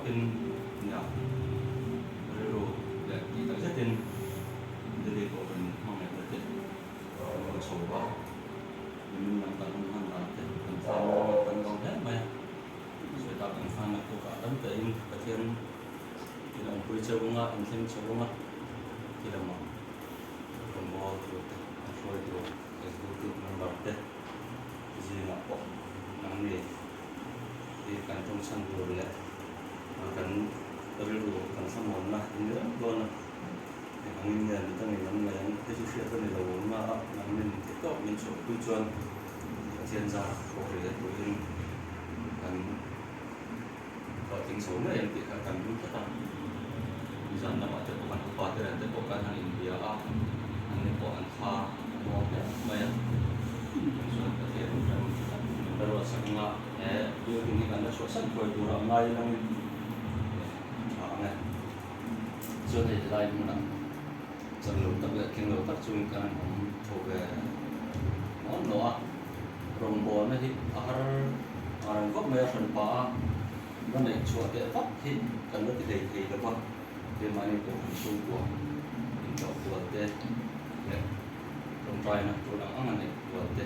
in nhà rồi là chỉ tập rất in để có phần mong này được một số ba mình làm tận hoàn toàn thì làm sao tận công hết mà rồi tạo thành fan là của cả tấm tiền và thiên thì là vui chơi cũng ngã thêm chơi cũng ngã thì là mà còn bao nhiêu rồi rồi cái thứ tự nó bảo thế gì là bỏ năng này thì cần trong sân rồi lại cần tôi được cần sang món này nữa luôn là mình nhận cái này nó là cái chuyện cái này là vốn mà mình tiếp tục mình số quy chuẩn chuyên gia có thể là đối với cần có tính số này thì cần đúng tất cả ví dụ là mọi chuyện của bạn có thể là tất cả hàng India hàng của anh Kha một cái mấy rồi có thể là rồi sang là điều gì cần là số sẵn của tụi nó ngay là mình này cho nên là đây mình chẳng lâu tập luyện kinh lâu tập trung cái cũng thuộc về món nọ rồng bò này thì ở góc mấy phần ba nó này chùa cái vắt thì cần nó cái thì được không thì mà này cũng số của mình chọn của thế trong trai này chỗ đó ăn này của thế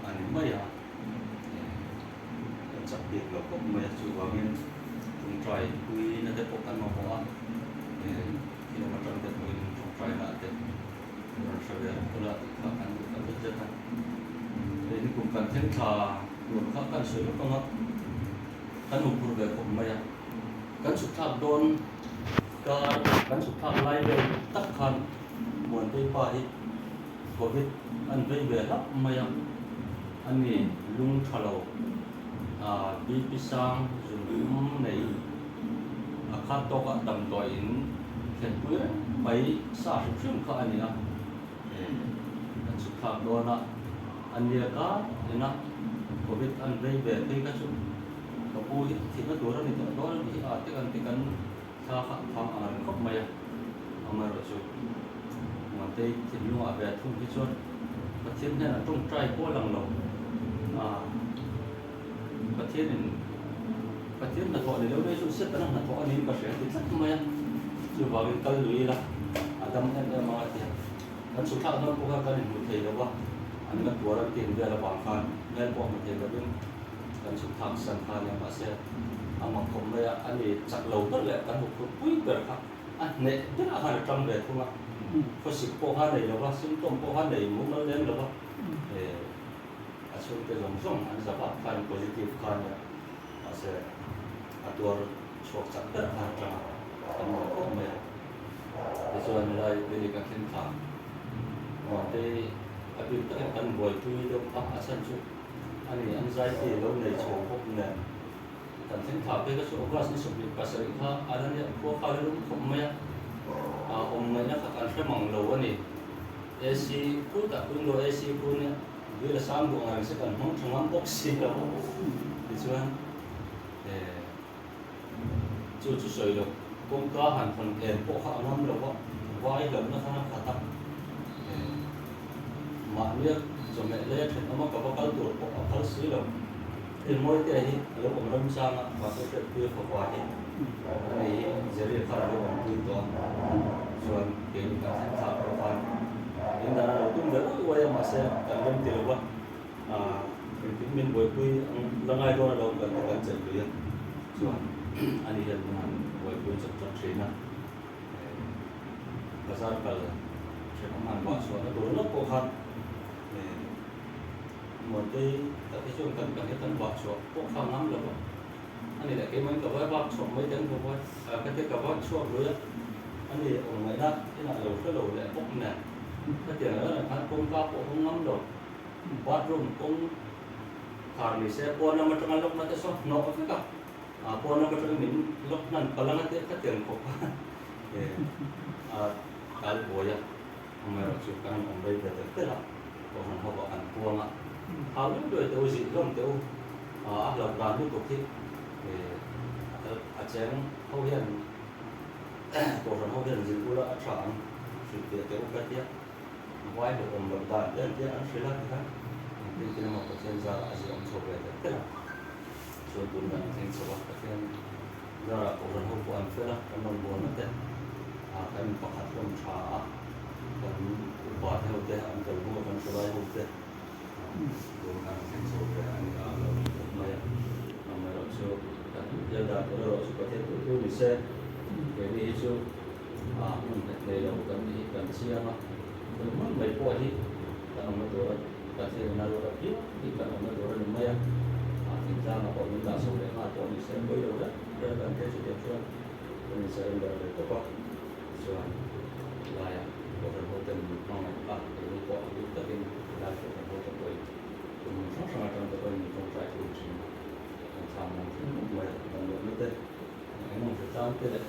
anh mấy à chắc biệt là góc mấy chùa vào bên trong trai quy nó để phục ăn mà bỏ khi mà trong cái mình trong trai là thế rồi sau đó tôi là các anh cũng rất rất là thì cũng cần thêm thà một các căn sửa công học căn một cuộc về cũng mày căn sụt tháp đôn căn sụt tháp lại về tất cả muốn tới phải có biết anh về lắm mày anh này lung thalo đi sang dùng này khát to cả đầm tỏi hiện cuối mấy sa sụp sụp cả anh nhá anh sụp tháp đôn anh đi cả thì nó có biết anh về cái sụp có vui thì nó tối ra thì đó thì cái cần tha phạm khóc mày mà rồi chụp mà tây thì nó về thung cái chuột và thiên này là trong trai qua lần đầu và thiên là thọ để đâu đây sụp xếp nó là thọ nên và sẽ thì rất mày chứ vào cái cây lưới là đâm em mà thì anh sụp thao nó cũng có cái một thể đâu quá anh nó của tiền về là bằng phan nên bỏ một thể là bên anh sụp thang sân phan nhà mà sẽ anh mặc không đây anh thì chặt lâu tất lệ anh một cái quý về khác anh nệ rất là hai trăm về không ạ có sự cố hoa này đâu quá sinh tồn cố hoa này muốn nó lên đâu quá để anh xuống cái dòng sông anh sẽ bắt phan positive phan anh sẽ tua sốt chặt tất hai trăm anh mặc không đây để cho anh đây về cái thiên thang mà đây anh biết tất cả anh bồi thui đâu khác ở sân chút anh ấy anh dạy thì lâu này chỗ học nè thành thiên tháp cái số class này số bị cả sự khác anh ấy có khai luôn không mấy ông này nó khác anh phải mong lâu anh ấy AC cũ ta cũng đồ AC cũ nè vì là sáng buổi ngày sẽ cần mong trong món boxing đâu thì chứ anh chú sợi được cũng có hàng phần kèm bộ khảo năm đâu vài lần nó khá khá tắc mà biết rồi mẹ lấy thì nó có bao tuổi có bao xí đâu thì mỗi cái này lúc mà năm sang và cái chuyện kia của quả thì này giờ đi khai được bằng tuyên toàn rồi cái cả thành thạo của fan hiện tại là cũng đỡ quay mà xem cần lên tiền quá mình buổi quy là ngày đó là đâu cần chạy liền rồi anh đi lên buổi quy rất xí nè và sao cần sẽ có màn quảng số nó đối lớp của khăn một cái chuyện cần cái tân bảo số cũng không lắm được anh này là cái mấy cái với bảo số mấy tên của tôi cái cái bảo số rồi anh này ở ngoài đó cái là đầu cái đầu lại bốc này cái tiền đó là anh cũng có cũng lắm rồi bathroom cũng khảo lý xe qua năm trong lúc nó sẽ số nó có cái qua năm trong mình lúcนั้นก็แล้วcái tiền của cái bồi á mà chụp cái ông đây về tới là còn họ bảo ăn cuồng á lúc đôi tôi gì không tôi lập đoàn liên tục thì chén hậu hiện cổ phần hậu hiện gì cũng đã chọn sự kiện cái cái tiếp quay được ông lập đoàn đến tiếp ăn sữa lắc thế thì cái một cái chuyên gia là gì ông chụp về thế là rồi tuần này thành số cái ra orang hukum anfela kanan buana te kan pakat kan cha kan ubat hote an kalbu kan sulai hote bukan senso ke ani ala maya namanya so kan jada kalau seperti itu bisa jadi itu này kan di kan siapa memang baik kuali kan nama orang kasih nalar lagi kan nama orang maya kita apa minta sore atau bisa boleh dan kita sudah ini saya dari tempat soal layak orang hotel mana ini kok kita ini kita hotel boleh sama kan kita ini try to sama mulai dan kita memang kita tidak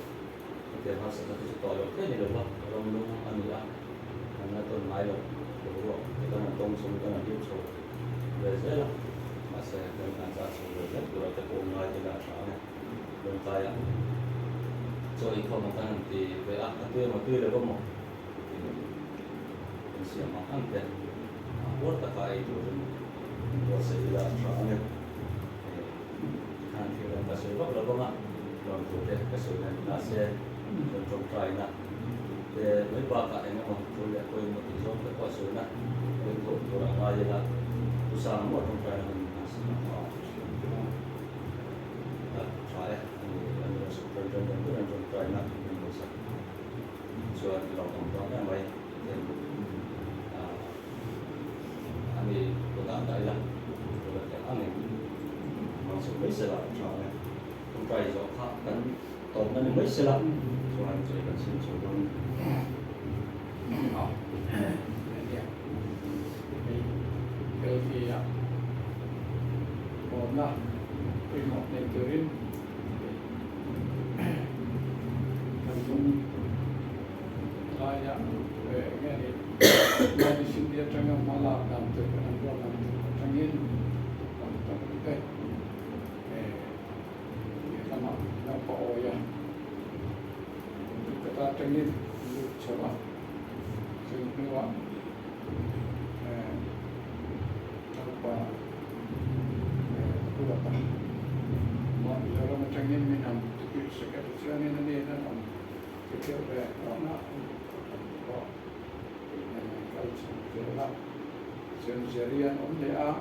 kita harus ada tutorial ini loh kalau belum anilah karena tuh main loh kita nonton semua nanti so biasa lah masih dengan cara sudah kurang terpompa juga soalnya belum kaya so ikut makan di WA itu yang itu ada kamu siapa makan kan buat apa itu buat saya soalnya kan kita kasih berapa nggak belum tuh kasih dan kasih trong trai nè để mấy ba cái nó mà tôi lại quên một tí giống cái quả sồi nè quên tôi đã ngay là tôi sang một trong trai mình trai anh là sự trong trai nè mình có sắc cho lòng tổng đó là vậy anh đi tôi đã đại là tôi đã cái anh này mang sự mấy sẽ là trai trong trai rõ khác cắn tổng nó mấy sẽ là cho anh chơi cái xin số luôn cái gì ạ một là cái một nền tảng thành công lại ạ về cái này là đi xin đi trong mà làm từ cái làm trong nhiên làm trong cái làm làm có oi kita ingin coba semua apa apa mau orang macam ini minum tapi sekarang ini dalam kita berana kalau sekarang sendirian dia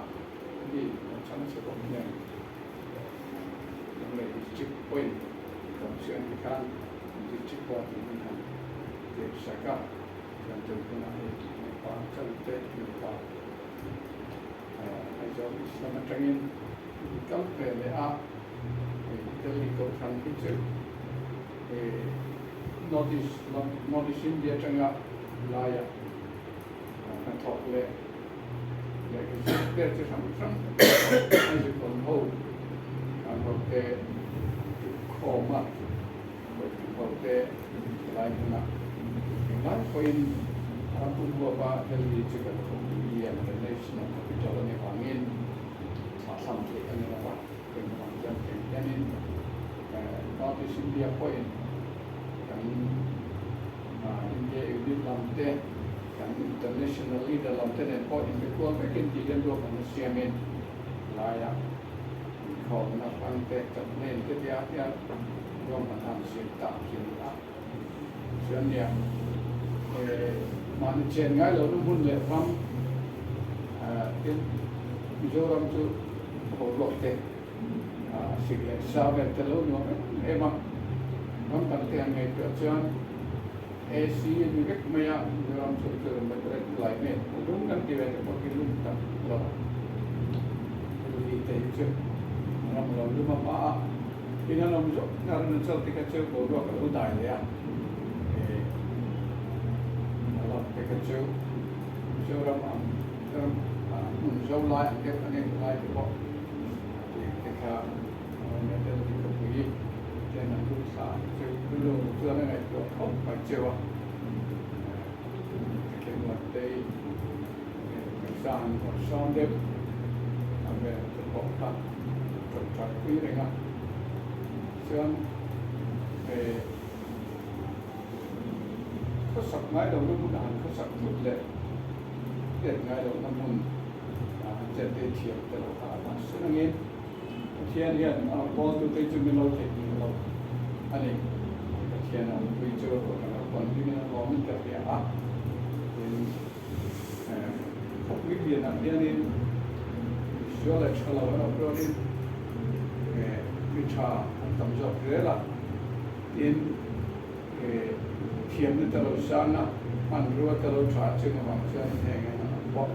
di macam sebabnya mulai cek poin kemudian ikan dicipta dengan desa yang terkenal di Pantai Utara. Ajar Islam macamnya kalau PLA dari kautan itu notis India tengah layak kantor le lagi seperti sama-sama masih konhol kantor ke koma hote lain na iman poin aku buat dari juga kemudian national capital ni angin masam ke ini apa kemudian ini notice India poin kan India itu lamte kan internationally dalam tenen poin itu mungkin tidak dua manusia men layak kalau nak pantai ternen kebiasaan yang mana cerita kita, sebenarnya manusia ngai lalu pun lepas, itu orang tu bolok te, sila sahaja terlalu memang penting yang itu macam Asia juga maya orang tu berdekat lainnya, orang kan dia ada pakai lupa, jadi itu orang lalu apa ini orang tu karena cerita kecil bodoh kalau dah ya, kalau kecil, orang jauh lain dia kan yang lain tu, kita ada di kubuyi, dan nanti sah, dulu tu ada yang itu, macam kita buat day, sah deh, ada terbuka, tercapai dengan Sekarang kesak ngay đầu lúc nào kesak một lệ để ngay đầu năm mùng jadi thiệp từ đầu tháng mà sẽ nghe thiên hiện bao từ tây trung lâu thể thì lâu anh ấy khi nào bây giờ còn đi nên có mình cái gì à nên học biết gì nào nên số là số là nó pro nênวิชาทำจบเรื่อยละอินเทียมนี่ตลอดสานนะมันรู้ว่าตลอดชาติจึงมาเชื่อในแง่นั้นบอก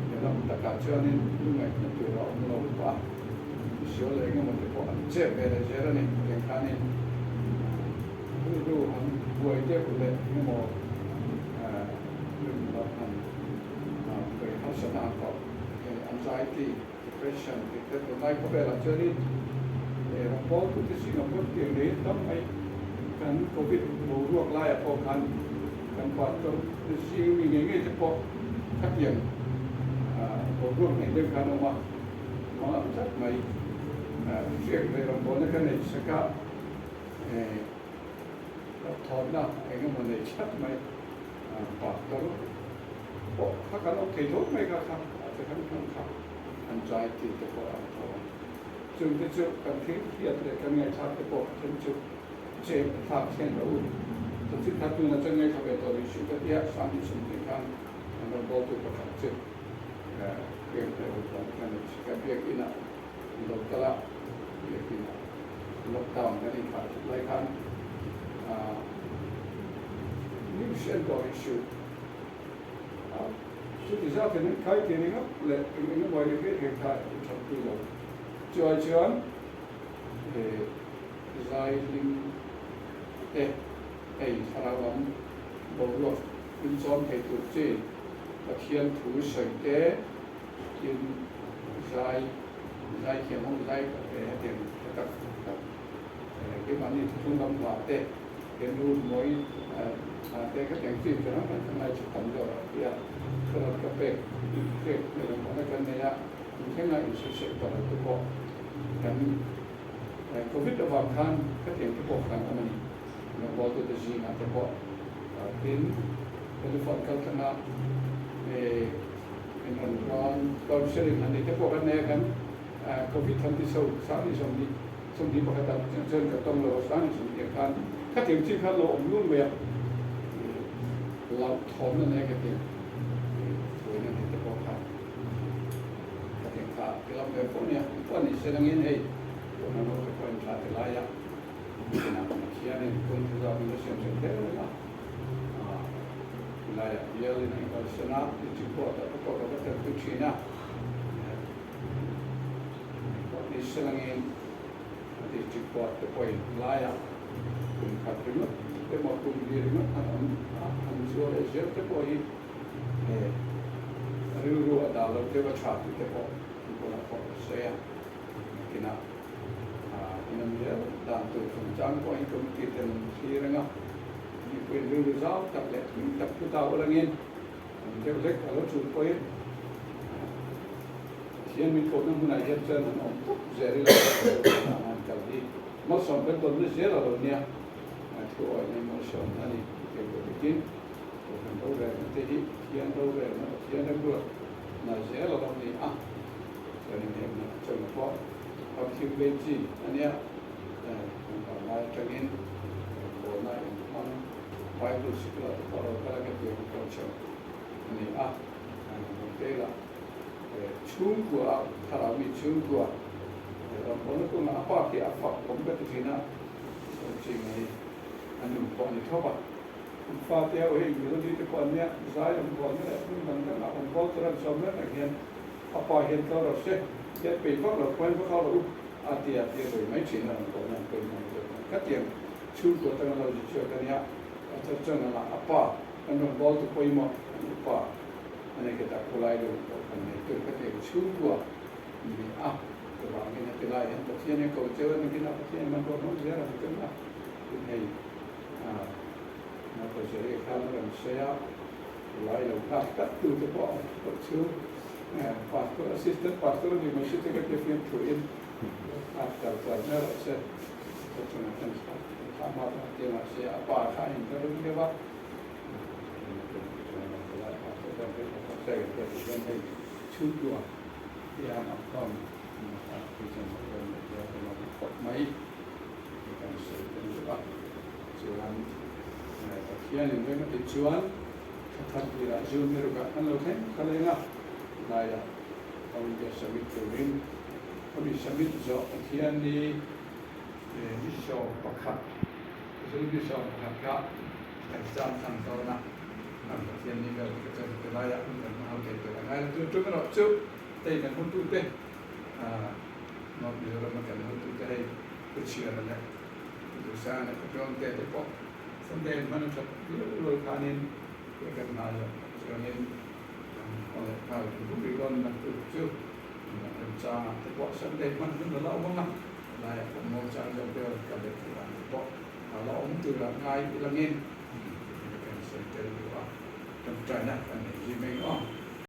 เดี๋ยวเราตะการเชื่อนี่รู้ไหมนั่นคือเราว่าเชื่อเลยงั้นมันจะบอกเจ็บไปเลยเชื่อนี่เรื่องการนี่รู้มันป่วยเจ็บเลยงั้นบอกเรื่องเราทำไปพัฒนาต่อ anxiety depression ที่เกิดขึ้นได้ก็เป็นหลักเชื่อนี่เราพอทุกสิ่งเราพูดเกี่ยวกับต้องไอ้การโควิดโบรวกไล่พอกันการปอดตัวสิ่งมีเงี้ยจะพอทักอย่างโบรวกในเรื่องการออกมาจัดไม่เชื่อในเราบอกนั่นก็ในสกัดเราถอดหน้าไอ้เงี้ยมันในชัดไม่ปอดตัวพอถ้าการโอเคทุกไม่ก็ครับอาจจะทั้งครับ anxiety จะพอเอาตัวจึงจะเจอการเครียดเลยการไงชาติปกจึงจะเจ็บทับเส้นเราจนที่ทับตัวนั้นจะไงทำให้ตัวนี้สุดที่สามที่สุดในการเราบอกตัวประกันจึงเพียงแต่เราต้องการจะเพียงอินะเราตละเพียงอินะล็อกดาวน์กันอีกครั้งหลายครั้งนี่เป็นตัวอิชูสุดที่จะเป็นใครที่นี่ครับเลยเป็นบ่อยเลยที่เห็นใครชอบที่เราจอยชวนใจลิงสารวัตรบอกว่าคุณสอนให้ตัวเจ้าเขียนถูใส่เต้ยินใจเขียนห้องใจเตียงตักที่มันนี่ทุ่งลำบากเต้เรียนรู้มวยเต้ก็แต่งฟิล์มกันทั้งในชุดทำด้วยที่ขนาดกระเป๋เด็กในโรงพยาบาลกันเนี่ยแค่ไหนสุดเสร็จต่อตัวบอกกันโควิดระบาดคันก็เตียงที่บอกกันมันเราบอกตัวจีนอาจจะบอกเป็นเทเลฟอนกันขนาดเป็นร้อนตอนเช้าอันนี้ที่บอกกันเนี่ยกันโควิดทันที่สุดสามที่สมดีประกาศเชิญกับต้องเราสามที่สมดีกันถ้าเตียงที่เขาเราอมรุ่นแบบเราถอนนั่นเองกันเตียงตัวนั้นที่บอกกันก็เตียงขาที่เราแบบพวกเนี้ยพวกนี้เสด็จเงินให้ตัวนั้นเราจะคอยขาดลายอ่ะนะเขียนในคนที่เราไม่ใช่เช่นเดิมนะลายเยอะเลยนะก็สนาที่จุดพอแต่พอเราก็จะคุยชีนะก็นี่เสด็จเงินที่จุดพอแต่พอลายอ่ะคุณขัดขึ้นแต่หมดคุณดีรึมั้งอันส่วนเจ้าแต่พอรู้ว่าดาวเราเจ้าชาติแต่พอคนละพอเสียกินอ่ะนั่นเดียวด่านตัวสมจังก็อีกคนที่เป็นที่ระงับมีเป็นเรื่องราวตัดเล็กตัดผู้ตาอะไรเงี้ยเดี๋ยวเล็กเราชูไปเสียงมีคนนั้นมันอาจจะเจอหนุ่มตุ๊กเจริญแล้วกันดีมันสมเป็นตัวนี้เสียแล้วเนี่ยตัวนี้มันสมนั่นนี่เกี่ยวกับกินตัวเป็นตัวแรกมันจะดีเขียนตัวแรกมันเขียนได้ด้วยน่าเสียแล้วนี่อ่ะตัวนี้เนี่ยจนพอเอาคิวเบนจีอันเนี้ยมาจากนี้โบราณมันไปดูสิครับพอเรากำลังเกี่ยวกับการเชื่ออันนี้อ่ะมันเป็นละชุ่มกว่าถ้าเรามีชุ่มกว่าเราคนละคนอ่ะปากที่อ่ะฝักผมก็จะกินนะจริงไหมอันนี้คนที่ชอบอ่ะฟ้าเที่ยวเฮ้ยอยู่ที่ที่คนเนี้ยสายของคนเนี้ยมันก็อ่ะผมก็จะรับชมแล้วเห็นอ่ะพอเห็นเขาเราเช็คเจ็ดปีพวกเราควรพวกเขาเราอาเตียโดยไม่ชินเราตัวนั้นเป็นมันก็เตียงชูตัวตั้งเราจะเชื่อกันเนี่ยจะเจอนั่นละอ่ะป้าอันนั้นบอลตัวคุยมั้งป้าอันนี้ก็ตะคุไลดูอันนี้ตัวก็เตียงชูตัวนี่อ่ะตัวบางทีเนี่ยตัวไรเห็นตัวเทียนเนี่ยเขาเจอเนี่ยกินอะไรเทียนมันก็น้องเสียอะไรกันนะเป็นไงมันก็เสียข้าวมันเสียไรเราตัดตัวจะป้าตัวชูpastor assistant pastor di masjid itu kita film tuin after partner saya macam sama dia masih apa kan itu dia buat saya kitaให้ชุดตัวที่อ่านออกก่อนที่จะมาเรียนเรื่องกฎหมาย kan se kan juga chuan pathian in vema ti chuan khat ira zoom ni ruka an lo thei khalenga laya aulia submit turin kami submit zo pathian ni ni so pakhat zo ni so pakhat ka kan jam sang to na nam pathian ni ga ka laya kan ma te te ngai tu tu no chu te kan hun tu te no bi ro ma kan hun tu te ku chia na le tu sa na ko jon te te po someday man sa lo kanin kan na yo chuanin ole ka ku bi ron na tu chu na cha te po someday man no la ma la ya ko mo cha jo te ka le ki la po la om tu la ngai la ngin kan se te lo a kan tra na kan ni mai o